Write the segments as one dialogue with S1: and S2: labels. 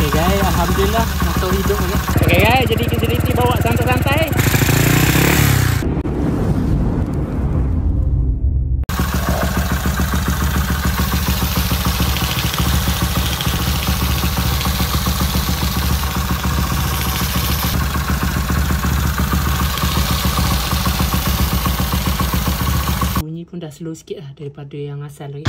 S1: Okay guys, alhamdulillah motor hidup okay. Okay guys, jadi Kinseliti bawa santai-santai. Bunyi pun dah slow sikit lah daripada yang asal lagi.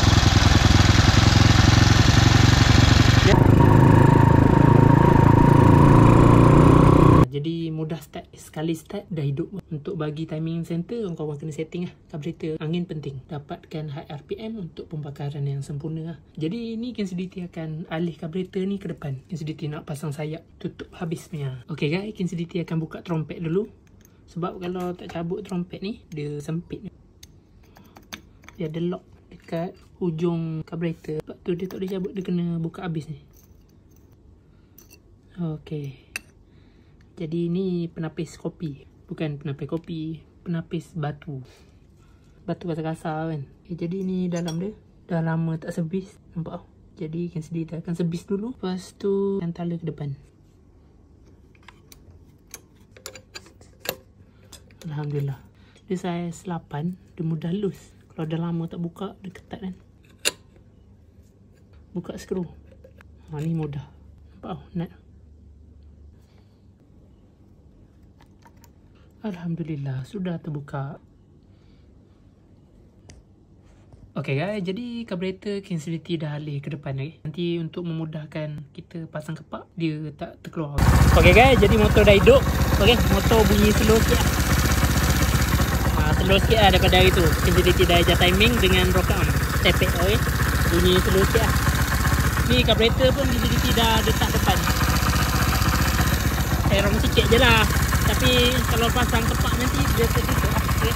S1: Jadi mudah start, sekali start dah hidup. Untuk bagi timing center, kawan kena setting lah carburetor. Angin penting, dapatkan high RPM untuk pembakaran yang sempurna lah. Jadi ni Kinseliti akan alih carburetor ni ke depan. Kinseliti nak pasang sayap, tutup habis punya. Okay guys, Kinseliti akan buka trompet dulu. Sebab kalau tak cabut trompet ni, dia sempit. Dia ada lock dekat hujung carburetor. Sebab tu dia tak boleh cabut, dia kena buka habis ni. Okay. Jadi ni penapis kopi. Bukan penapis kopi, penapis batu. Batu kasar-kasar kan. Okay, jadi ni dalam dia dah lama tak servis. Nampak tak? Jadi Kinseliti akan servis dulu. Lepas tu akan tala ke depan. Alhamdulillah. Dia saiz 8. Dia mudah loose. Kalau dah lama tak buka, dia ketat kan. Buka skru. Ni mudah. Nampak tak? Nut. Alhamdulillah, sudah terbuka. Okay guys, jadi carburetor Kinseliti dah alih ke depan lagi. Nanti untuk memudahkan kita pasang kepak, dia tak terkeluar. Okay guys, jadi motor dah hidup. Okay, motor bunyi slow sikit lah. Slow sikit lah daripada hari tu. Kinseliti dah ajar timing dengan rock on. Tepek, okay. Bunyi slow sikit lah. Ni carburetor pun Kinseliti dah letak depan. Terong sikit je lah. Tapi kalau pasang kepak nanti dia tertutup. Okay.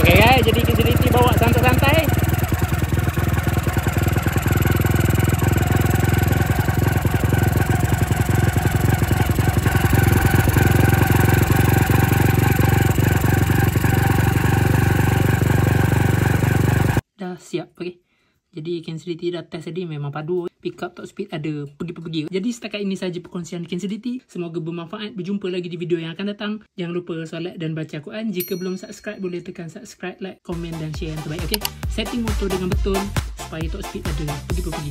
S1: Okay guys, jadi Kinseliti bawa santai-santai. Dah siap, okay. Jadi Kinseliti dah test tadi, memang padu. Pick up top speed ada, pergi-pergi. Jadi setakat ini saja perkongsian Kinseliti. Semoga bermanfaat. Berjumpa lagi di video yang akan datang. Jangan lupa solat dan baca Quran. Jika belum subscribe, boleh tekan subscribe, like, komen dan share yang terbaik, okay. Setting motor dengan betul supaya top speed ada, pergi-pergi.